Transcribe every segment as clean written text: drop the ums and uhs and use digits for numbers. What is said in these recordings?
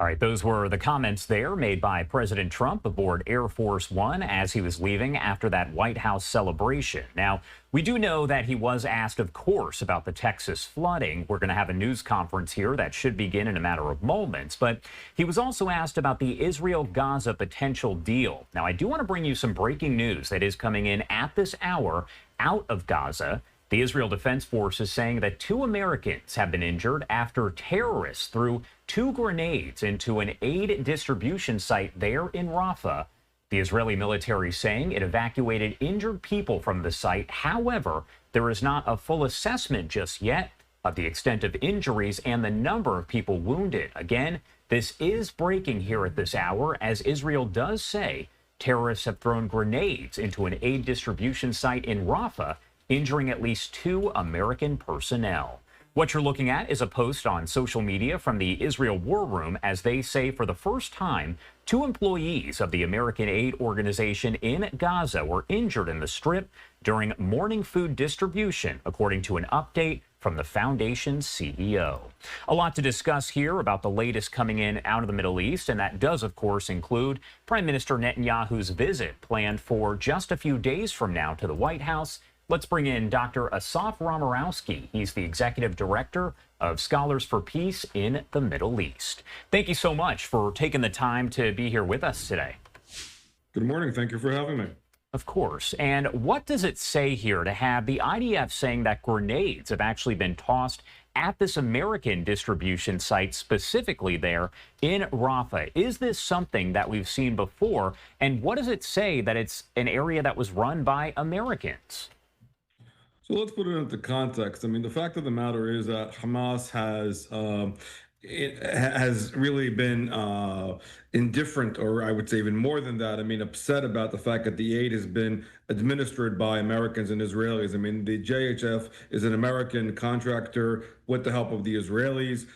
All right, those were the comments there made by President Trump aboard Air Force One as he was leaving after that White House celebration. Now, we do know that he was asked, of course, about the Texas flooding. We're going to have a news conference here that should begin in a matter of moments. But he was also asked about the Israel-Gaza potential deal. Now, I do want to bring you some breaking news that is coming in at this hour out of Gaza. The Israel Defense Force is saying that 2 Americans have been injured after terrorists threw 2 grenades into an aid distribution site there in Rafah. The Israeli military saying it evacuated injured people from the site. However, there is not a full assessment just yet of the extent of injuries and the number of people wounded. Again, this is breaking here at this hour, as Israel does say terrorists have thrown grenades into an aid distribution site in Rafah, injuring at least 2 American personnel. What you're looking at is a post on social media from the Israel War Room, as they say for the first time, 2 employees of the American aid organization in Gaza were injured in the Strip during morning food distribution, according to an update from the foundation's CEO. A lot to discuss here about the latest coming in out of the Middle East, and that does, of course, include Prime Minister Netanyahu's visit planned for just a few days from now to the White House. Let's bring in Dr. Asaf Romarowski. He's the executive director of Scholars for Peace in the Middle East. Thank you so much for taking the time to be here with us today. Good morning. Thank you for having me. Of course. And what does it say here to have the IDF saying that grenades have actually been tossed at this American distribution site, specifically there in Rafah? Is this something that we've seen before? And what does it say that it's an area that was run by Americans? So let's put it into context. I mean, the fact of the matter is that Hamas has really been indifferent, or I would say even more than that. I mean, upset about the fact that the aid has been administered by Americans and Israelis. I mean, the JHF is an American contractor with the help of the Israelis.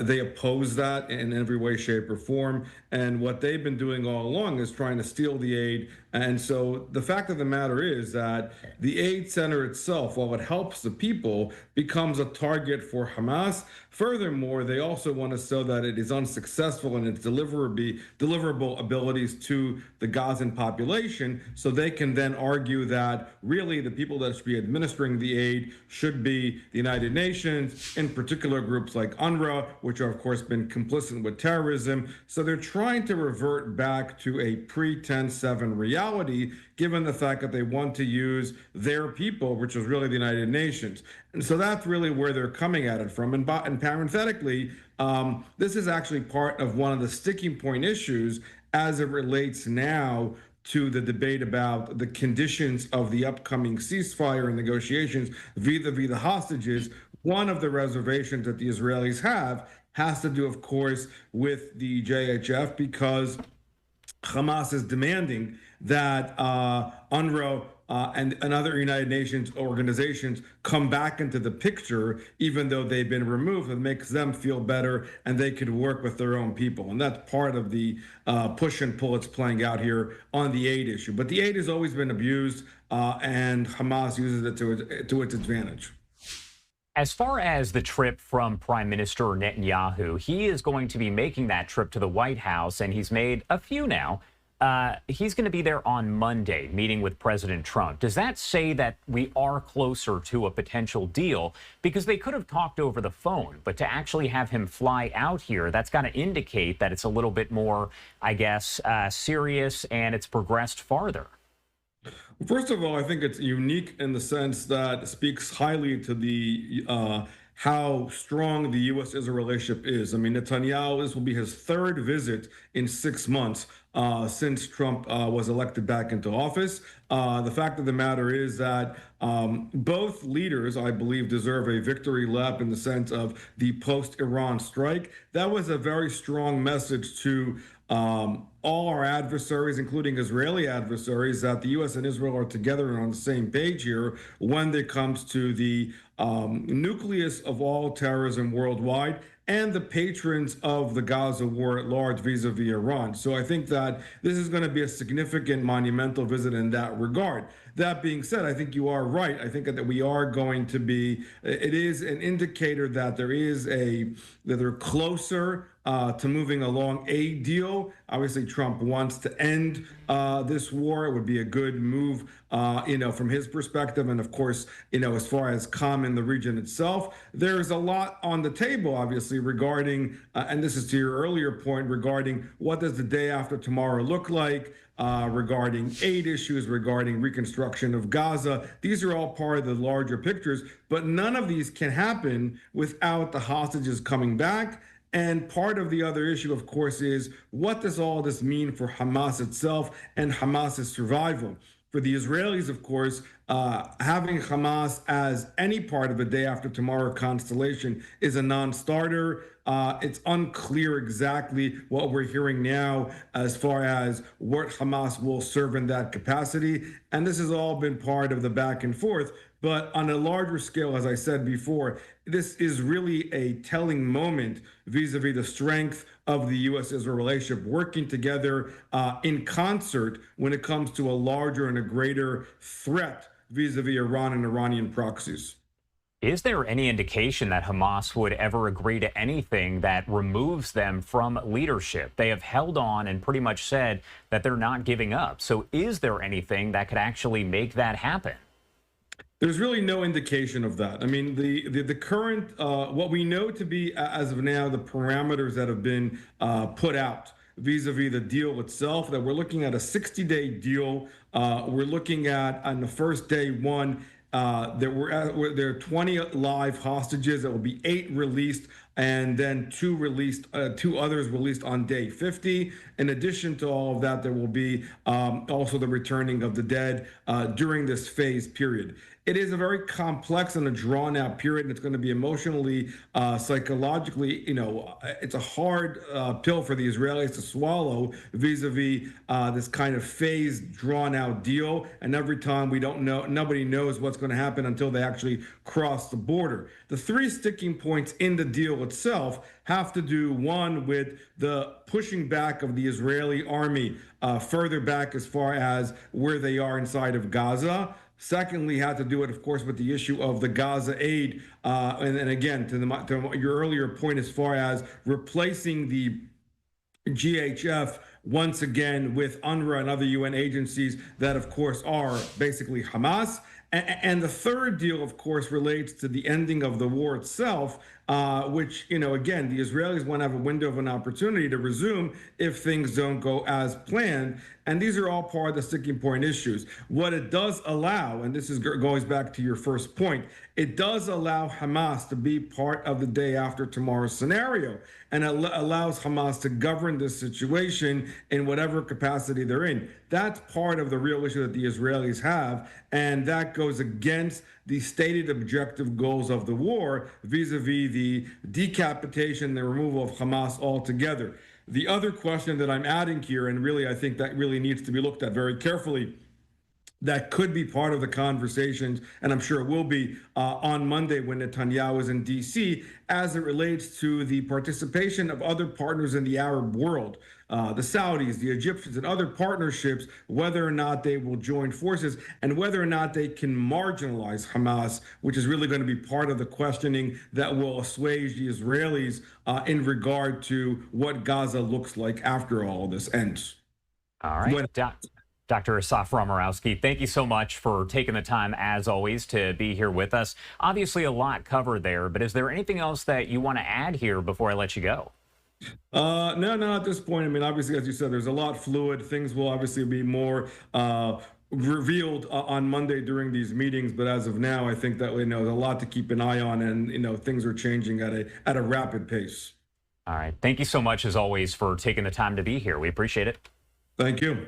They oppose that in every way, shape, or form. And what they've been doing all along is trying to steal the aid. And so the fact of the matter is that the aid center itself, while it helps the people, becomes a target for Hamas. Furthermore, they also want to show that it is unsuccessful in its deliverable abilities to the Gazan population, so they can then argue that really the people that should be administering the aid should be the United Nations, in particular groups like UNRWA, which are of course been complicit with terrorism. So they're trying to revert back to a pre-10/7 reality, given the fact that they want to use their people, which is really the United Nations. And so that's really where they're coming at it from. And parenthetically, this is actually part of one of the sticking point issues as it relates now to the debate about the conditions of the upcoming ceasefire and negotiations vis-a-vis the hostages. One of the reservations that the Israelis have has to do, of course, with the JHF, because Hamas is demanding that UNRWA and other United Nations organizations come back into the picture, even though they've been removed. It makes them feel better, and they could work with their own people. And that's part of the push and pull that's playing out here on the aid issue. But the aid has always been abused, and Hamas uses it to its advantage. As far as the trip from Prime Minister Netanyahu, he is going to be making that trip to the White House, and he's made a few now. He's going to be there on Monday, meeting with President Trump. Does that say that we are closer to a potential deal? Because they could have talked over the phone, but to actually have him fly out here, that's got to indicate that it's a little bit more, I guess, serious, and it's progressed farther. First of all, I think it's unique in the sense that it speaks highly to the how strong the U.S.-Israel relationship is. I mean, Netanyahu, this will be his 3rd visit in 6 months since Trump was elected back into office. The fact of the matter is that both leaders, I believe, deserve a victory lap in the sense of the post-Iran strike. That was a very strong message to all our adversaries, including Israeli adversaries, that the U.S. and Israel are together and on the same page here when it comes to the nucleus of all terrorism worldwide and the patrons of the Gaza war at large vis-a-vis Iran. So I think that this is going to be a significant, monumental visit in that regard. That being said, I think you are right. I think that we are going to be, it is an indicator that that they're closer to moving along a deal. Obviously, Trump wants to end this war. It would be a good move, from his perspective. And of course, as far as calm in the region itself, there's a lot on the table, obviously, regarding, and this is to your earlier point, regarding what does the day after tomorrow look like, regarding aid issues, regarding reconstruction of Gaza. These are all part of the larger pictures, but none of these can happen without the hostages coming back. And part of the other issue, of course, is what does all this mean for Hamas itself and Hamas's survival? For the Israelis, of course, having Hamas as any part of a day after tomorrow constellation is a non-starter. It's unclear exactly what we're hearing now as far as what Hamas will serve in that capacity. And this has all been part of the back and forth. But on a larger scale, as I said before, this is really a telling moment vis-a-vis the strength of the U.S.-Israel relationship working together in concert when it comes to a larger and a greater threat vis-a-vis Iran and Iranian proxies. Is there any indication that Hamas would ever agree to anything that removes them from leadership? They have held on and pretty much said that they're not giving up. So is there anything that could actually make that happen? There's really no indication of that. I mean, the current, what we know to be as of now, the parameters that have been put out vis-a-vis the deal itself, that we're looking at a 60-day deal. We're looking at on the first day one, there are 20 live hostages. There will be 8 released, and then 2 others released on day 50. In addition to all of that, there will be also the returning of the dead during this phase period. It is a very complex and a drawn out period, and it's going to be emotionally, psychologically, it's a hard pill for the Israelis to swallow vis-a-vis this kind of phased, drawn out deal. And every time nobody knows what's going to happen until they actually cross the border. The 3 sticking points in the deal itself have to do, one, with the pushing back of the Israeli army further back as far as where they are inside of Gaza. Secondly, had to do it, of course, with the issue of the Gaza aid. And again, to your earlier point, as far as replacing the GHF once again with UNRWA and other UN agencies that, of course, are basically Hamas. And the third deal, of course, relates to the ending of the war itself, which, again, the Israelis want to have a window of an opportunity to resume if things don't go as planned. And these are all part of the sticking point issues. What it does allow, and this goes back to your first point, it does allow Hamas to be part of the day after tomorrow scenario, and it allows Hamas to govern this situation in whatever capacity they're in. That's part of the real issue that the Israelis have, and that goes against the stated objective goals of the war vis-a-vis the decapitation, the removal of Hamas altogether. The other question that I'm adding here, and really I think that really needs to be looked at very carefully, that could be part of the conversations, and I'm sure it will be on Monday when Netanyahu is in D.C., as it relates to the participation of other partners in the Arab world, the Saudis, the Egyptians, and other partnerships, whether or not they will join forces and whether or not they can marginalize Hamas, which is really going to be part of the questioning that will assuage the Israelis in regard to what Gaza looks like after all this ends. All right. Dr. Asaf Romarowski, thank you so much for taking the time, as always, to be here with us. Obviously, a lot covered there, but is there anything else that you want to add here before I let you go? No, at this point. I mean, obviously, as you said, there's a lot fluid. Things will obviously be more revealed on Monday during these meetings. But as of now, I think that there's a lot to keep an eye on, and things are changing at a rapid pace. All right. Thank you so much, as always, for taking the time to be here. We appreciate it. Thank you.